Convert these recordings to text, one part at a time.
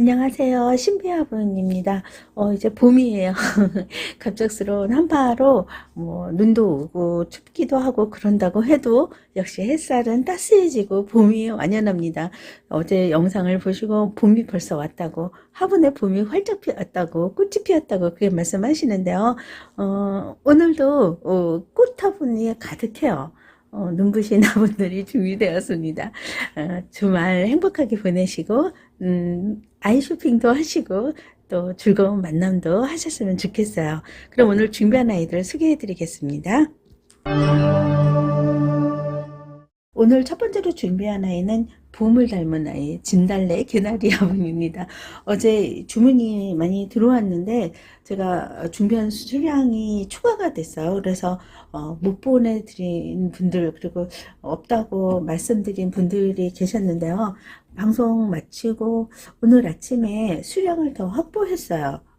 안녕하세요. 신비아분입니다. 이제 봄이에요. 갑작스러운 한파로 눈도 오고 춥기도 하고 그런다고 해도 역시 햇살은 따스해지고 봄이 완연합니다. 어제 영상을 보시고 봄이 벌써 왔다고, 화분에 봄이 활짝 피었다고, 꽃이 피었다고 그렇게 말씀하시는데요. 오늘도 꽃 화분이 가득해요. 눈부신 화분들이 준비되었습니다. 주말 행복하게 보내시고 아이 쇼핑도 하시고 또 즐거운 만남도 하셨으면 좋겠어요. 그럼 오늘 준비한 아이들 소개해 드리겠습니다. 오늘 첫 번째로 준비한 아이는 봄을 닮은 아이, 진달래 개나리 화분입니다. 어제 주문이 많이 들어왔는데 제가 준비한 수량이 초과가 됐어요. 그래서 못 보내드린 분들, 그리고 없다고 말씀드린 분들이 계셨는데요. 방송 마치고 오늘 아침에 수량을 더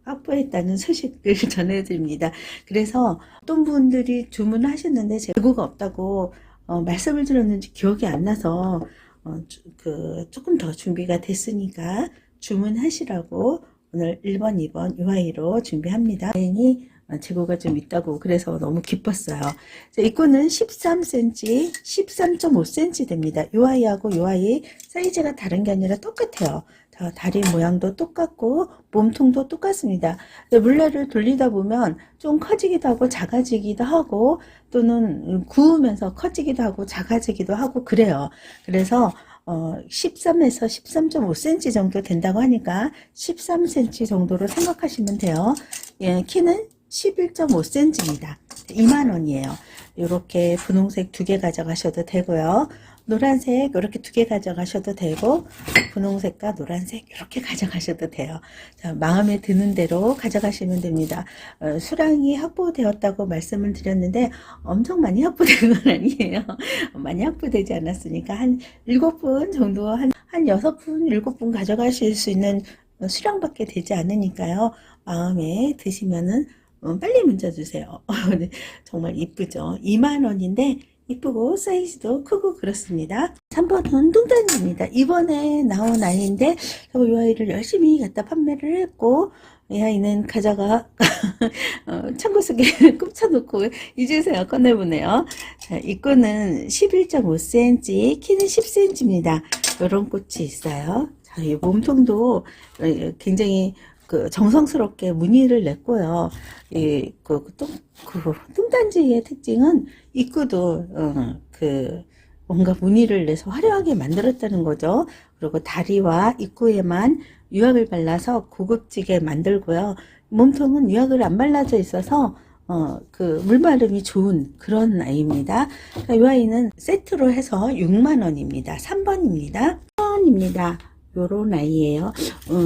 확보했다는 소식을 전해드립니다. 그래서 어떤 분들이 주문하셨는데 재고가 없다고 말씀을 드렸는지 기억이 안 나서 조금 더 준비가 됐으니까 주문하시라고 오늘 1번, 2번 UI로 준비합니다. 다행히 재고가 좀 있다고 그래서 너무 기뻤어요. 이 끈은 13cm, 13.5cm 됩니다. UI하고 UI 사이즈가 다른 게 아니라 똑같아요. 다리 모양도 똑같고 몸통도 똑같습니다. 물레를 돌리다 보면 좀 커지기도 하고 작아지기도 하고 또는 구우면서 커지기도 하고 작아지기도 하고 그래요. 그래서 13에서 13.5cm 정도 된다고 하니까 13cm 정도로 생각하시면 돼요. 예, 키는 11.5cm입니다. 2만원이에요. 이렇게 분홍색 2개 가져가셔도 되고요. 노란색 이렇게 2개 가져가셔도 되고 분홍색과 노란색 이렇게 가져가셔도 돼요. 자, 마음에 드는 대로 가져가시면 됩니다. 수량이 확보되었다고 말씀을 드렸는데 엄청 많이 확보된 건 아니에요. 많이 확보되지 않았으니까 한 7분 정도, 한 6분, 7분 가져가실 수 있는 수량밖에 되지 않으니까요. 마음에 드시면은 빨리 문자 주세요. 정말 이쁘죠? 2만원인데 이쁘고 사이즈도 크고 그렇습니다. 3번은 뚱딴지입니다. 이번에 나온 아이인데 이 아이를 열심히 갖다 판매를 했고 이 아이는 가져가 창고 속에 굽혀놓고 이제서야 꺼내보네요. 자, 이 끈은 11.5cm, 키는 10cm입니다. 이런 꽃이 있어요. 자, 이 몸통도 굉장히 정성스럽게 무늬를 냈고요. 뚱딴지의 특징은 입구도 뭔가 무늬를 내서 화려하게 만들었다는 거죠. 그리고 다리와 입구에만 유약을 발라서 고급지게 만들고요. 몸통은 유약을 안 발라져 있어서 물마름이 좋은 그런 아이입니다. 이 아이는 세트로 해서 6만원입니다. 3번입니다. 3번입니다. 요런 아이예요.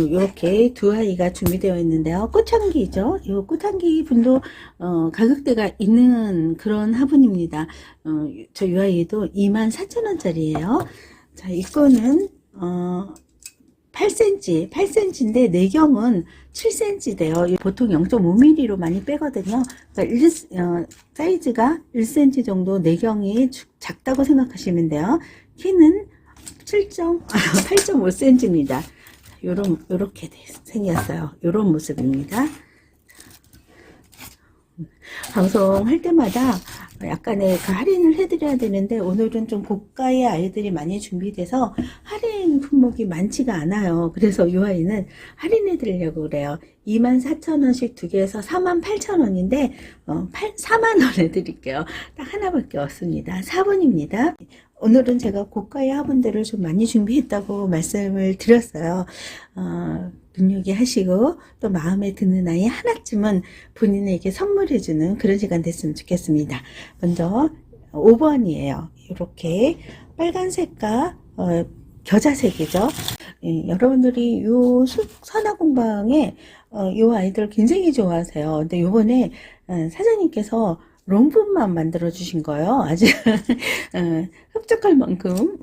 이렇게 두 아이가 준비되어 있는데요. 꽃향기죠. 이 꽃향기 분도 가격대가 있는 그런 화분입니다. 이 아이도 24,000원짜리예요. 자, 이 거는 8cm인데 내경은 7cm 돼요. 보통 0.5mm로 많이 빼거든요. 그러니까 사이즈가 1cm 정도 내경이 작다고 생각하시면 돼요. 키는 8.5cm입니다. 요렇게 생겼어요. 요런 모습입니다. 방송할 때마다 약간의 할인을 해드려야 되는데 오늘은 좀 고가의 아이들이 많이 준비돼서 할인 품목이 많지가 않아요. 그래서 이 아이는 할인해 드리려고 그래요. 24,000원씩 2개에서 48,000원인데 4만원에 드릴게요. 딱 하나밖에 없습니다. 4번입니다. 오늘은 제가 고가의 화분들을 좀 많이 준비했다고 말씀을 드렸어요. 눈요기하시고 또 마음에 드는 아이 하나쯤은 본인에게 선물해주는 그런 시간 됐으면 좋겠습니다. 먼저 5번이에요. 이렇게 빨간색과 겨자색이죠. 여러분들이 요 산화공방에 요 아이들 굉장히 좋아하세요. 근데 요번에 사장님께서 롱분만 만들어 주신 거예요. 아주 흡족할 만큼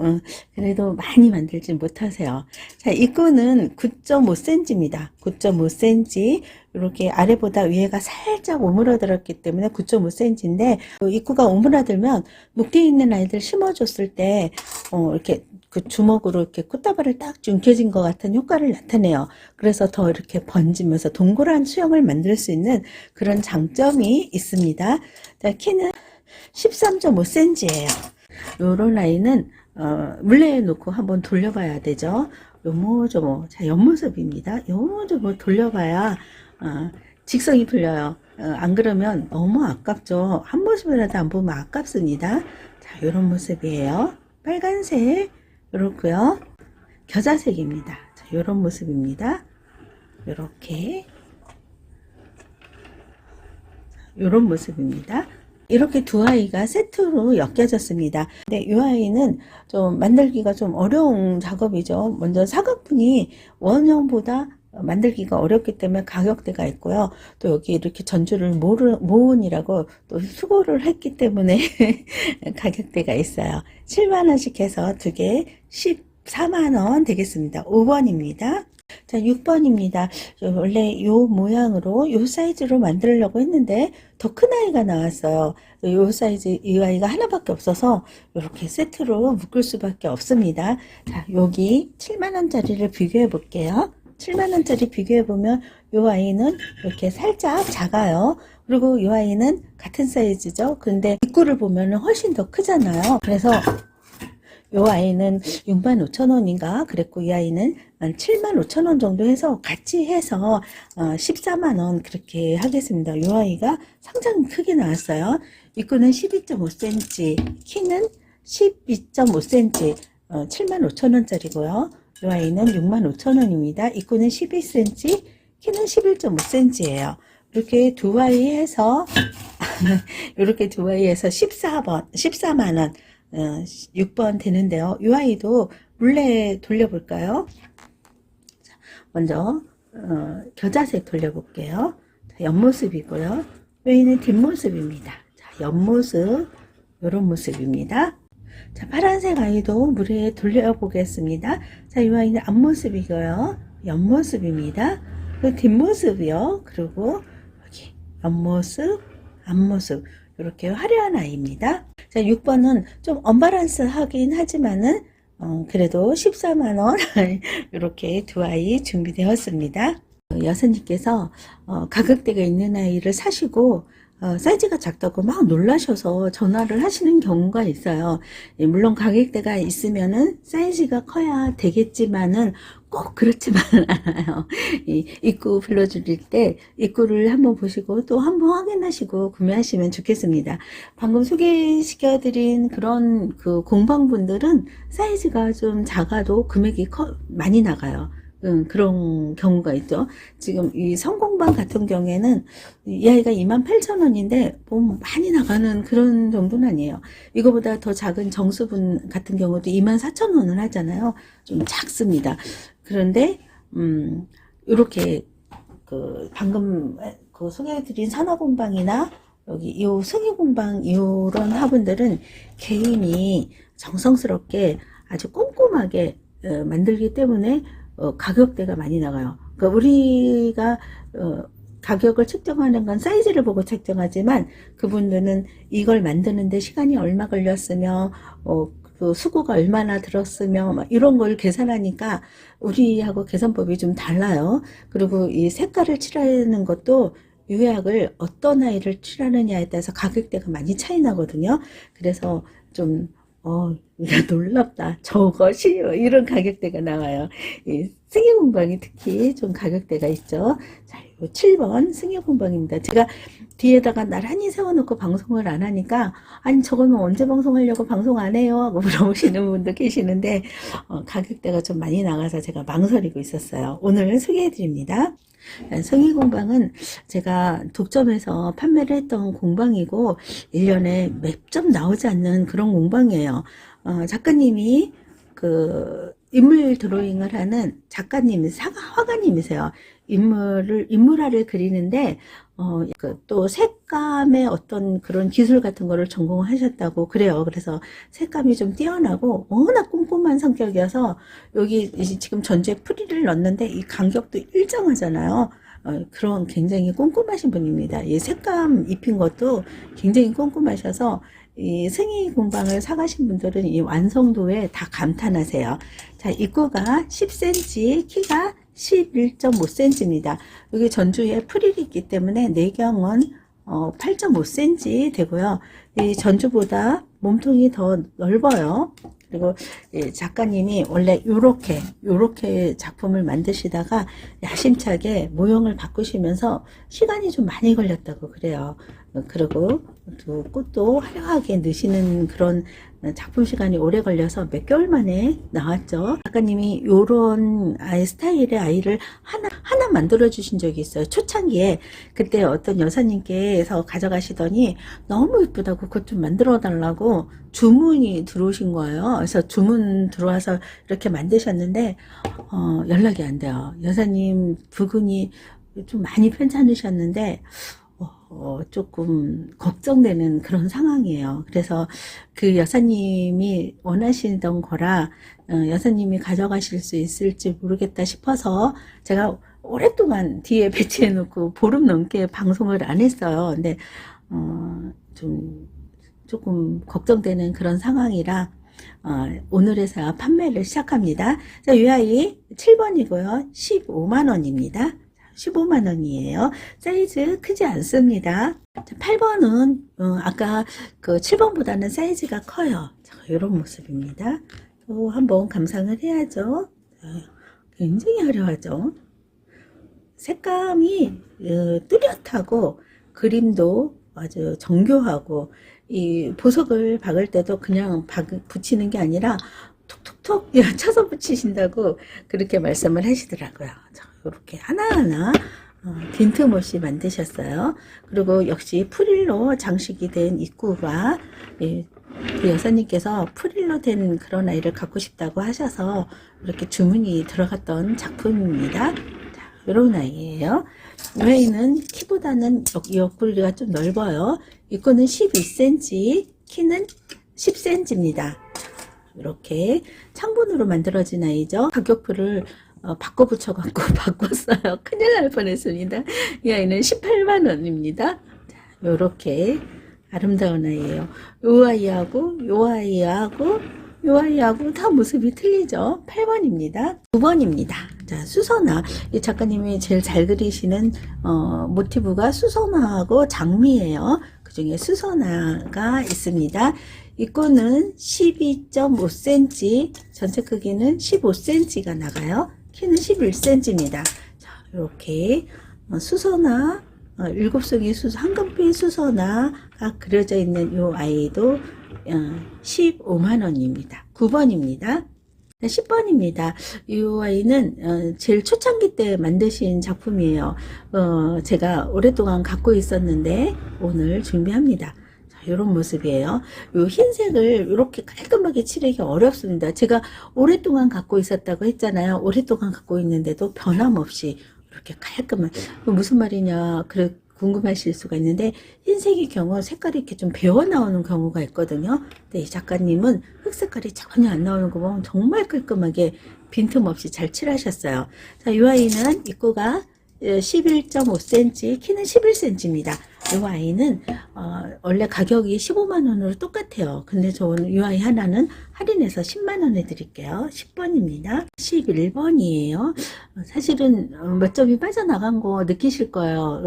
그래도 많이 만들지 못하세요. 자, 입구는 9.5cm입니다. 9.5cm. 이렇게 아래보다 위에가 살짝 오므라들었기 때문에 9.5cm인데 입구가 오므라들면 녹대 있는 아이들 심어줬을 때 이렇게 그 주먹으로 이렇게 꽃다발을 딱 움켜진 것 같은 효과를 나타내요. 그래서 더 이렇게 번지면서 동그란 수영을 만들 수 있는 그런 장점이 있습니다. 자, 키는 13.5cm예요. 요런 아이는 물레에 놓고 한번 돌려봐야 되죠. 요모조모. 자, 옆모습입니다. 요모조모 돌려봐야 직성이 풀려요. 안 그러면 너무 아깝죠. 한 모습이라도 안 보면 아깝습니다. 자, 요런 모습이에요. 빨간색 요렇고요. 겨자색입니다. 자, 요런 모습입니다. 요렇게 요런 모습입니다. 이렇게 두 아이가 세트로 엮여졌습니다. 근데 이 아이는 좀 만들기가 좀 어려운 작업이죠. 먼저 사각분이 원형보다 만들기가 어렵기 때문에 가격대가 있고요. 또 여기 이렇게 전주를 모은이라고 또 수고를 했기 때문에 가격대가 있어요. 7만원씩 해서 두 개 14만원 되겠습니다. 5번입니다. 자, 6번입니다. 원래 요 모양으로 요 사이즈로 만들려고 했는데 더 큰 아이가 나왔어요. 요 사이즈 이 아이가 하나밖에 없어서 이렇게 세트로 묶을 수밖에 없습니다. 자, 여기 7만원짜리를 비교해 볼게요. 7만원짜리 비교해 보면 요 아이는 이렇게 살짝 작아요. 그리고 이 아이는 같은 사이즈죠. 근데 입구를 보면 훨씬 더 크잖아요. 그래서 요 아이는 65,000원인가 그랬고 이 아이는 75,000원 정도 해서 같이 해서 14만원 그렇게 하겠습니다. 요 아이가 상당히 크게 나왔어요. 입구는 12.5cm, 키는 12.5cm, 75,000원짜리고요. 요 아이는 65,000원입니다. 입구는 12cm, 키는 11.5cm예요. 이렇게 두 아이 해서 이렇게 두 아이 해서 14만원 6번 되는데요. 이 아이도 물레 돌려볼까요? 자, 먼저 겨자색 돌려볼게요. 자, 옆모습이고요. 여기는 뒷모습입니다. 자, 옆모습 이런 모습입니다. 자, 파란색 아이도 물에 돌려보겠습니다. 자, 이 아이는 앞모습이고요. 옆모습입니다. 그 뒷모습이요. 그리고 여기 옆모습, 앞모습 이렇게 화려한 아이입니다. 자, 6번은 좀 언밸런스 하긴 하지만은 그래도 14만원 이렇게 두 아이 준비되었습니다. 여사님께서 가격대가 있는 아이를 사시고 사이즈가 작다고 막 놀라셔서 전화를 하시는 경우가 있어요. 물론 가격대가 있으면은 사이즈가 커야 되겠지만은 꼭 그렇지만은 않아요. 입구 불러드릴 때 입구를 한번 보시고 또 한번 확인하시고 구매하시면 좋겠습니다. 방금 소개시켜드린 그런 그 공방분들은 사이즈가 좀 작아도 금액이 많이 나가요. 그런 경우가 있죠. 지금 이 성공방 같은 경우에는 이 아이가 28,000원인데 뭐 많이 나가는 그런 정도는 아니에요. 이거보다 더 작은 정수분 같은 경우도 24,000원을 하잖아요. 좀 작습니다. 그런데 이렇게 그 방금 그 소개해드린 산업공방이나 여기 이 승희공방 이런 화분들은 개인이 정성스럽게 아주 꼼꼼하게 만들기 때문에 가격대가 많이 나가요. 그러니까 우리가 가격을 측정하는 건 사이즈를 보고 측정하지만 그분들은 이걸 만드는데 시간이 얼마 걸렸으며 그 수고가 얼마나 들었으며 막 이런 걸 계산하니까 우리하고 계산법이 좀 달라요. 그리고 이 색깔을 칠하는 것도 유약을 어떤 아이를 칠하느냐에 따라서 가격대가 많이 차이 나거든요. 그래서 좀 놀랍다. 저것이 이런 가격대가 나와요. 이 승희공방이 특히 좀 가격대가 있죠. 자, 7번 승희공방입니다. 제가 뒤에다가 나란히 세워놓고 방송을 안 하니까 아니 저거는 언제 방송하려고 방송 안 해요 하고 물어보시는 분도 계시는데 가격대가 좀 많이 나가서 제가 망설이고 있었어요. 오늘 소개해 드립니다. 승희공방은 제가 독점해서 판매를 했던 공방이고 1년에 몇 점 나오지 않는 그런 공방이에요. 작가님이 그 인물 드로잉을 하는 작가님, 화가님이세요. 인물화를 그리는데 또 색깔 색감의 어떤 그런 기술 같은 거를 전공하셨다고 그래요. 그래서 색감이 좀 뛰어나고 워낙 꼼꼼한 성격이어서 여기 지금 전주에 프릴을 넣었는데 이 간격도 일정하잖아요. 그런 굉장히 꼼꼼하신 분입니다. 이 색감 입힌 것도 굉장히 꼼꼼하셔서 이 승희 공방을 사가신 분들은 이 완성도에 다 감탄하세요. 자, 입구가 10cm, 키가 11.5cm입니다. 여기 전주에 프릴이 있기 때문에 내경은 8.5cm 되고요. 이 전주보다 몸통이 더 넓어요. 그리고 작가님이 원래 요렇게 작품을 만드시다가 야심차게 모형을 바꾸시면서 시간이 좀 많이 걸렸다고 그래요. 그리고 또 꽃도 화려하게 넣으시는 그런 작품 시간이 오래 걸려서 몇 개월 만에 나왔죠. 작가님이 요런 아이 스타일의 아이를 하나 만들어 주신 적이 있어요. 초창기에 그때 어떤 여사님께서 가져가시더니 너무 이쁘다고 그것 좀 만들어 달라고 주문이 들어오신 거예요. 그래서 주문 들어와서 이렇게 만드셨는데 연락이 안 돼요. 여사님 부근이 좀 많이 편찮으셨는데 조금 걱정되는 그런 상황이에요. 그래서 그 여사님이 원하시던 거라 여사님이 가져가실 수 있을지 모르겠다 싶어서 제가 오랫동안 뒤에 배치해 놓고 보름 넘게 방송을 안 했어요. 근데 조금 걱정되는 그런 상황이라 오늘에서 판매를 시작합니다. 자, 이 아이 7번이고요. 15만원입니다. 15만원이에요. 사이즈 크지 않습니다. 8번은 아까 그 7번보다는 사이즈가 커요. 이런 모습입니다. 또 한번 감상을 해야죠. 굉장히 화려하죠. 색감이 뚜렷하고 그림도 아주 정교하고 이 보석을 박을 때도 그냥 붙이는 게 아니라 톡톡톡 쳐서 붙이신다고 그렇게 말씀을 하시더라고요. 이렇게 하나하나 빈틈없이 만드셨어요. 그리고 역시 프릴로 장식이 된 입구가 그 여사님께서 프릴로 된 그런 아이를 갖고 싶다고 하셔서 이렇게 주문이 들어갔던 작품입니다. 자, 이런 아이예요. 이 아이는 키보다는 옆구리가 좀 넓어요. 입구는 12cm, 키는 10cm입니다. 이렇게 창문으로 만들어진 아이죠. 가격표를 바꿔 붙여갖고 바꿨어요. 큰일 날 뻔했습니다. 이 아이는 18만원입니다. 이렇게 아름다운 아이예요. 요 아이하고 요 아이하고 요 아이하고 다 모습이 틀리죠. 8번입니다. 9번입니다. 자, 수선화. 이 작가님이 제일 잘 그리시는 모티브가 수선화하고 장미예요. 그 중에 수선화가 있습니다. 입구는 12.5cm, 전체 크기는 15cm가 나가요. 키는 11cm입니다. 자, 이렇게 수선화, 7송이 황금빛 수선화가 그려져 있는 이 아이도 15만원입니다. 9번입니다. 10번입니다. 이 아이는 제일 초창기 때 만드신 작품이에요. 제가 오랫동안 갖고 있었는데 오늘 준비합니다. 이런 모습이에요. 요 흰색을 이렇게 깔끔하게 칠하기 어렵습니다. 제가 오랫동안 갖고 있었다고 했잖아요. 오랫동안 갖고 있는데도 변함없이 이렇게 깔끔한, 무슨 말이냐 그래 궁금하실 수가 있는데, 흰색의 경우 색깔이 이렇게 좀 배어 나오는 경우가 있거든요. 근데 이 작가님은 흑 색깔이 전혀 안 나오는 거 보면 정말 깔끔하게 빈틈없이 잘 칠하셨어요. 자, 이 아이는 입구가 11.5cm, 키는 11cm입니다. 이 아이는 원래 가격이 15만원으로 똑같아요. 근데 저는 이 아이 하나는 할인해서 10만원에 드릴게요. 10번입니다. 11번이에요. 사실은 몇 점이 빠져나간 거 느끼실 거예요.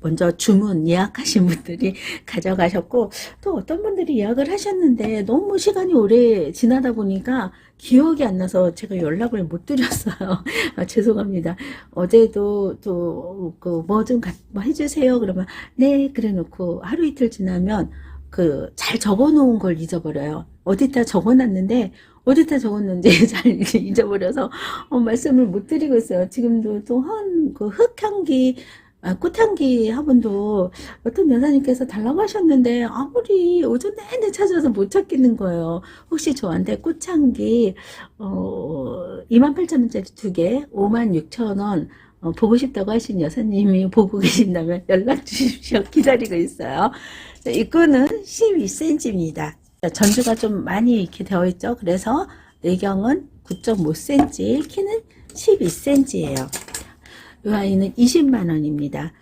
먼저 주문 예약하신 분들이 가져가셨고, 또 어떤 분들이 예약을 하셨는데 너무 시간이 오래 지나다 보니까 기억이 안 나서 제가 연락을 못 드렸어요. 죄송합니다. 어제도 또 뭐 좀 뭐 해주세요 그러면 네 그래 놓고 하루 이틀 지나면 잘 적어 놓은 걸 잊어버려요. 어디다 적어 놨는데 어디다 적었는지 잘 잊어버려서 말씀을 못 드리고 있어요. 지금도 또 흙향기 꽃향기 화분도 어떤 여사님께서 달라고 하셨는데 아무리 오전 내내 찾아서 못 찾겠는 거예요. 혹시 저한테 꽃향기 28,000원짜리 2개 56,000원 보고 싶다고 하신 여사님이 보고 계신다면 연락 주십시오. 기다리고 있어요. 입구는 12cm입니다. 전주가 좀 많이 이렇게 되어 있죠. 그래서 내경은 9.5cm, 키는 12cm예요. 이 아이는 20만 원입니다.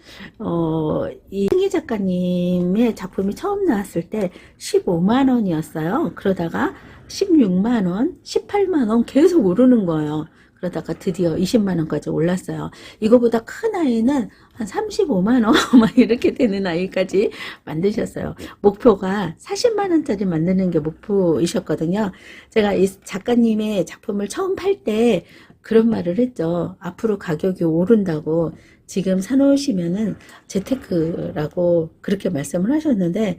이 흥희 작가님의 작품이 처음 나왔을 때 15만 원이었어요. 그러다가 16만 원, 18만 원 계속 오르는 거예요. 그러다가 드디어 20만 원까지 올랐어요. 이거보다 큰 아이는 한 35만 원 막 이렇게 되는 아이까지 만드셨어요. 목표가 40만 원짜리 만드는 게 목표이셨거든요. 제가 이 작가님의 작품을 처음 팔 때 그런 말을 했죠. 앞으로 가격이 오른다고. 지금 사놓으시면은 재테크라고 그렇게 말씀을 하셨는데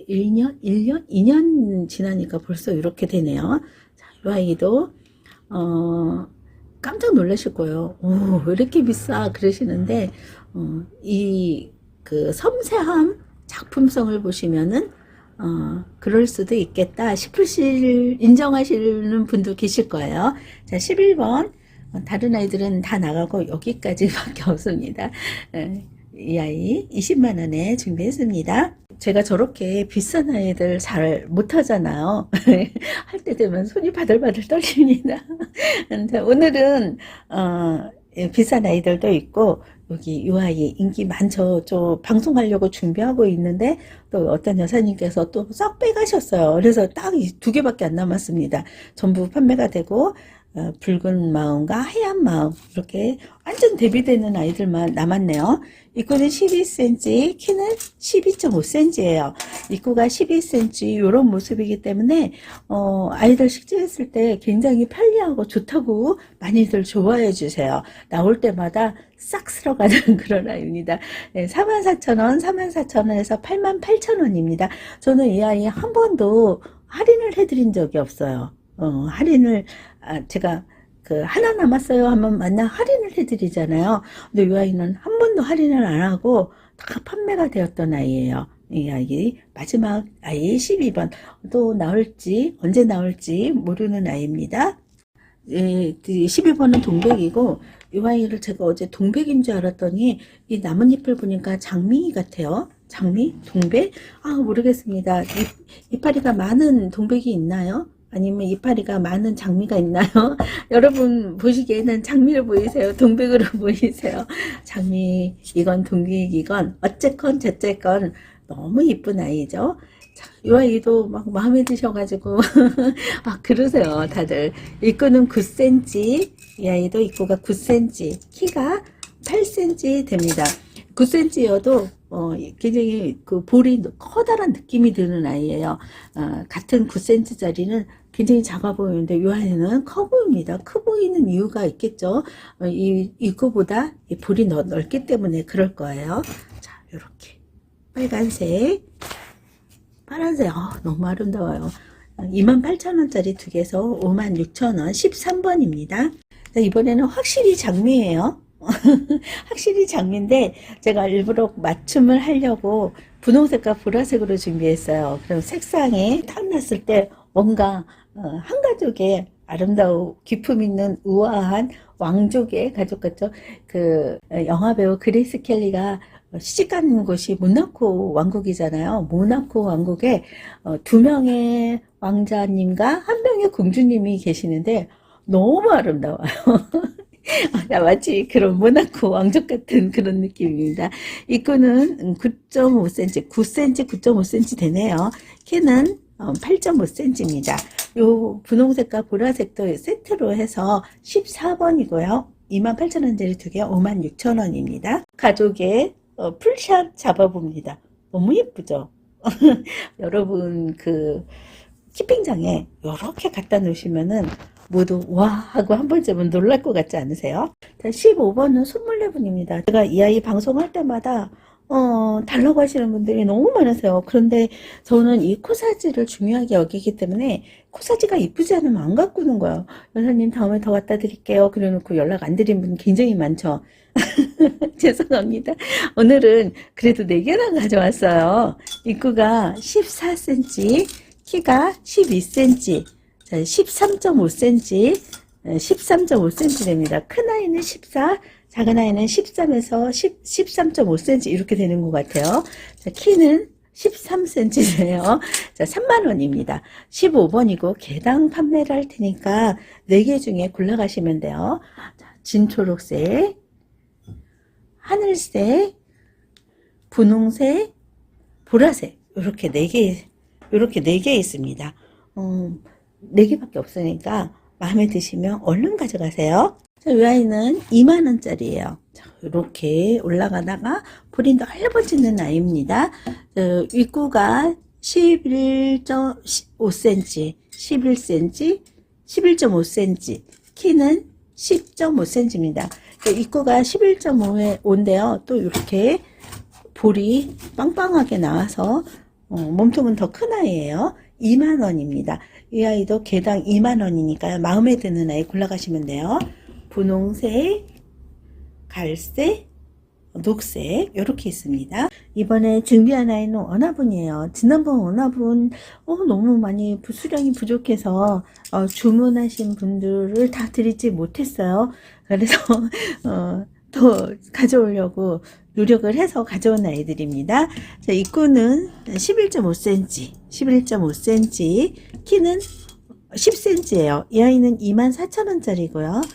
1년? 1년? 2년 지나니까 벌써 이렇게 되네요. 자, 이 아이도 깜짝 놀라실 거예요. 오, 왜 이렇게 비싸? 그러시는데 이 그 섬세함, 작품성을 보시면은 그럴 수도 있겠다 인정하시는 분도 계실 거예요. 자, 11번. 다른 아이들은 다 나가고 여기까지밖에 없습니다. 이 아이 20만 원에 준비했습니다. 제가 저렇게 비싼 아이들 잘 못하잖아요. 할 때 되면 손이 바들바들 떨립니다. 오늘은 비싼 아이들도 있고 여기 이 아이 인기 많죠. 저 방송하려고 준비하고 있는데 또 어떤 여사님께서 또 싹 빼가셨어요. 그래서 딱 두 개밖에 안 남았습니다. 전부 판매가 되고 붉은 마음과 하얀 마음 이렇게 완전 대비되는 아이들만 남았네요. 입구는 12cm, 키는 12.5cm예요. 입구가 12cm 이런 모습이기 때문에 아이들 식재했을 때 굉장히 편리하고 좋다고 많이들 좋아해 주세요. 나올 때마다 싹 쓸어가는 그런 아이입니다. 네, 44,000원, 44,000원에서 88,000원입니다. 저는 이 아이 한 번도 할인을 해드린 적이 없어요. 할인을 제가 그 하나 남았어요 하면 맨날 할인을 해드리잖아요. 근데 이 아이는 한 번도 할인을 안 하고 다 판매가 되었던 아이예요. 이 아이 마지막 아이 12번 또 나올지 언제 나올지 모르는 아이입니다. 12번은 동백이고 이 아이를 제가 어제 동백인 줄 알았더니 이 나뭇잎을 보니까 장미 같아요. 장미? 동백? 모르겠습니다. 이파리가 많은 동백이 있나요? 아니면 이파리가 많은 장미가 있나요? 여러분 보시기에는 장미를 보이세요? 동백으로 보이세요? 장미 이건 동백이건 어쨌건 저쨌건 너무 이쁜 아이죠. 자, 이 아이도 막 마음에 드셔가지고 그러세요 다들. 입구는 9cm, 이 아이도 입구가 9cm, 키가 8cm 됩니다. 9cm여도 굉장히 그 볼이 커다란 느낌이 드는 아이예요. 같은 9cm짜리는 굉장히 작아 보이는데 이 아이는 커 보입니다. 커 보이는 이유가 있겠죠. 이거보다 이 볼이 넓기 때문에 그럴 거예요. 자, 이렇게 빨간색, 파란색, 너무 아름다워요. 28,000원짜리 두 개에서 56,000원, 13번입니다. 자, 이번에는 확실히 장미예요. 확실히 장미인데 제가 일부러 맞춤을 하려고 분홍색과 보라색으로 준비했어요. 그럼 색상에 탁 났을 때 뭔가 한 가족의 아름다운 기품 있는 우아한 왕족의 가족 같죠. 그 영화배우 그레이스 켈리가 시집간 곳이 모나코 왕국이잖아요. 모나코 왕국에 두 명의 왕자님과 한 명의 공주님이 계시는데 너무 아름다워요. 마치 그런 모나코 왕족 같은 그런 느낌입니다. 입구는 9.5cm, 9cm, 9.5cm 되네요. 키는 8.5cm입니다. 요 분홍색과 보라색도 세트로 해서 14번이고요. 28,000원짜리 두 개 56,000원입니다. 가족의 풀샷 잡아봅니다. 너무 예쁘죠? 여러분 그 키핑장에 이렇게 갖다 놓으시면은 모두 와 하고 한 번쯤은 놀랄 것 같지 않으세요? 자, 15번은 손물레분입니다. 제가 이 아이 방송할 때마다 달라고 하시는 분들이 너무 많으세요. 그런데 저는 이 코사지를 중요하게 여기기 때문에 코사지가 이쁘지 않으면 안 가꾸는 거예요. 여사님 다음에 더 갖다 드릴게요. 그래 놓고 연락 안 드린 분 굉장히 많죠. 죄송합니다. 오늘은 그래도 4개나 가져왔어요. 입구가 14cm, 키가 12cm, 13.5cm, 13.5cm 됩니다. 큰 아이는 14, 작은 아이는 13에서 13.5cm 이렇게 되는 것 같아요. 자, 키는 13cm네요. 자, 3만원입니다. 15번이고 개당 판매를 할 테니까 4개 중에 골라가시면 돼요. 자, 진초록색, 하늘색, 분홍색, 보라색 이렇게 4개 있습니다. 4개밖에 없으니까 마음에 드시면 얼른 가져가세요. 자, 이 아이는 2만원짜리예요. 이렇게 올라가다가 볼이 넓어지는 아이입니다. 입구가 11.5cm, 11cm, 11.5cm, 키는 10.5cm입니다. 입구가 11.5인데요. 또 이렇게 볼이 빵빵하게 나와서 몸통은 더 큰 아이예요. 2만원입니다. 이 아이도 개당 2만원이니까요. 마음에 드는 아이 골라가시면 돼요. 분홍색, 갈색, 녹색 이렇게 있습니다. 이번에 준비한 아이는 원화분이에요. 지난번 원화분 너무 많이 수량이 부족해서 주문하신 분들을 다 드리지 못했어요. 그래서 더 가져오려고 노력을 해서 가져온 아이들입니다. 자, 입구는 11.5cm, 11.5cm, 키는 10cm예요. 이 아이는 24,000원짜리고요.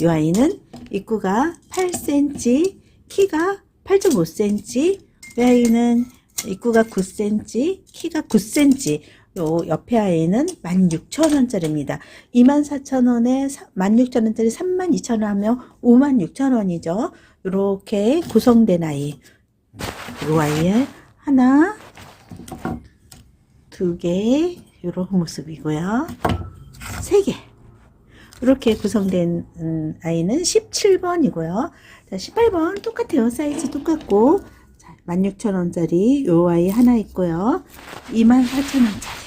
이 아이는 입구가 8cm, 키가 8.5cm, 이 아이는 입구가 9cm, 키가 9cm, 요 옆에 아이는 16,000원짜리입니다. 24,000원에 16,000원짜리 32,000원 하면 56,000원이죠. 이렇게 구성된 아이. 이 아이에 하나, 두 개, 이런 모습이고요. 세 개. 이렇게 구성된 아이는 17번이고요. 자, 18번 똑같아요. 사이즈 똑같고. 자, 16,000원짜리 요 아이 하나 있고요. 24,000원짜리.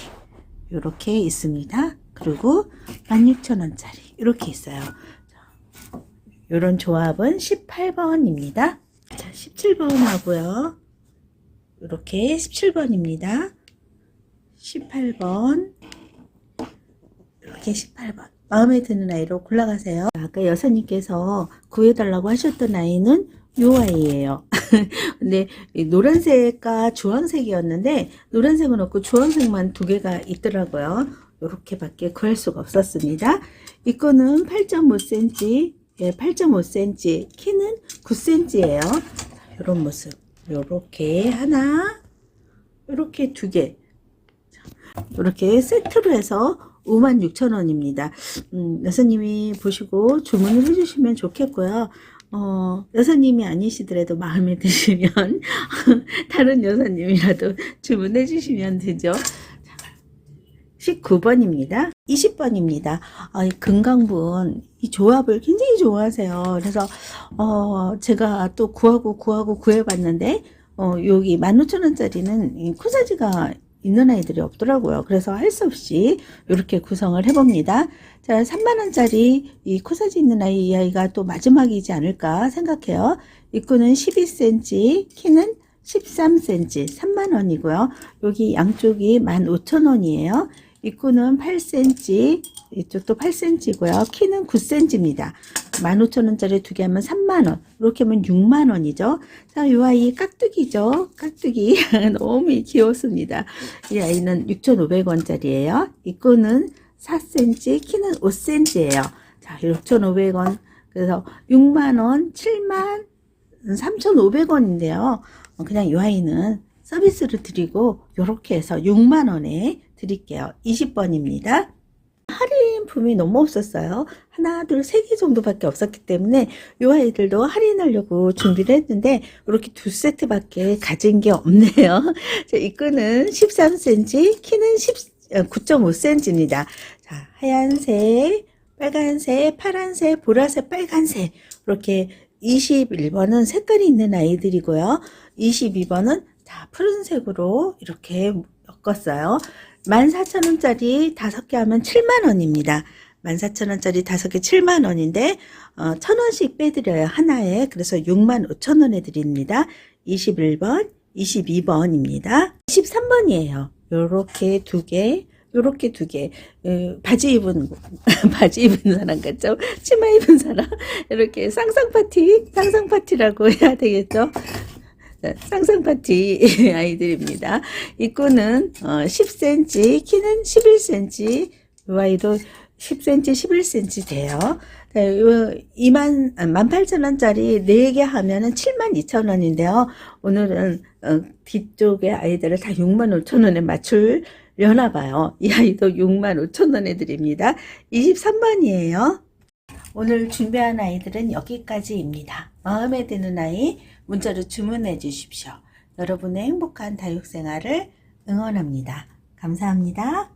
이렇게 있습니다. 그리고 16,000원짜리. 이렇게 있어요. 이런 조합은 18번입니다. 자, 17번 하고요. 이렇게 17번입니다. 18번. 이렇게 18번. 마음에 드는 아이로 골라가세요. 아까 여사님께서 구해달라고 하셨던 아이는 요 아이예요. 근데 노란색과 주황색이었는데 노란색은 없고 주황색만 2개가 있더라고요. 이렇게 밖에 구할 수가 없었습니다. 이거는 8.5cm, 8.5cm, 키는 9cm예요. 이런 모습. 요렇게 하나, 이렇게 2개. 이렇게 세트로 해서 56,000원입니다. 여사님이 보시고 주문을 해주시면 좋겠고요. 여사님이 아니시더라도 마음에 드시면 다른 여사님이라도 주문해 주시면 되죠. 19번입니다. 20번입니다. 금강분 이 조합을 굉장히 좋아하세요. 그래서 제가 또 구해봤는데 여기 15,000원짜리는 코사지가 있는 아이들이 없더라고요. 그래서 할 수 없이 이렇게 구성을 해봅니다. 자, 3만원짜리 이 코사지 있는 아이, 이 아이가 또 마지막이지 않을까 생각해요. 입구는 12cm, 키는 13cm, 3만원이고요. 여기 양쪽이 15,000원이에요. 입구는 8cm, 이쪽도 8cm고요. 키는 9cm입니다. 15,000원짜리 2개 하면 3만원. 이렇게 하면 6만원이죠. 자, 이 아이 깍두기죠. 깍두기. 너무 귀엽습니다. 이 아이는 6,500원짜리예요. 입구는 4cm, 키는 5cm예요. 자, 6,500원. 그래서 6만원, 7만 3,500원인데요. 그냥 이 아이는 서비스를 드리고 이렇게 해서 6만원에 드릴게요. 20번입니다. 할인품이 너무 없었어요. 하나, 둘, 3개 정도밖에 없었기 때문에 이 아이들도 할인하려고 준비를 했는데 이렇게 2세트밖에 가진 게 없네요. 자, 이 끈은 13cm, 키는 9.5cm입니다. 자, 하얀색, 빨간색, 파란색, 보라색, 빨간색 이렇게 21번은 색깔이 있는 아이들이고요. 22번은 다 푸른색으로 이렇게 엮었어요. 14,000원짜리 5개 하면 7만원입니다. 14,000원짜리 5개 7만원인데 1,000원씩 빼드려요. 하나에. 그래서 65,000원에 드립니다. 21번, 22번입니다. 23번이에요. 요렇게 2개. 요렇게 두 개. 바지 입은 바지 입은 사람 같죠? 치마 입은 사람. 이렇게 쌍쌍파티라고 해야 되겠죠? 쌍쌍 파티 아이들입니다. 입구는 10cm, 키는 11cm, 이 아이도 10cm, 11cm 돼요. 18,000원짜리 4개 하면은 72,000원인데요. 오늘은 뒤쪽에 아이들을 다 65,000원에 맞추려나 봐요. 이 아이도 65,000원에 드립니다. 23번이에요. 오늘 준비한 아이들은 여기까지입니다. 마음에 드는 아이 문자로 주문해 주십시오. 여러분의 행복한 다육생활을 응원합니다. 감사합니다.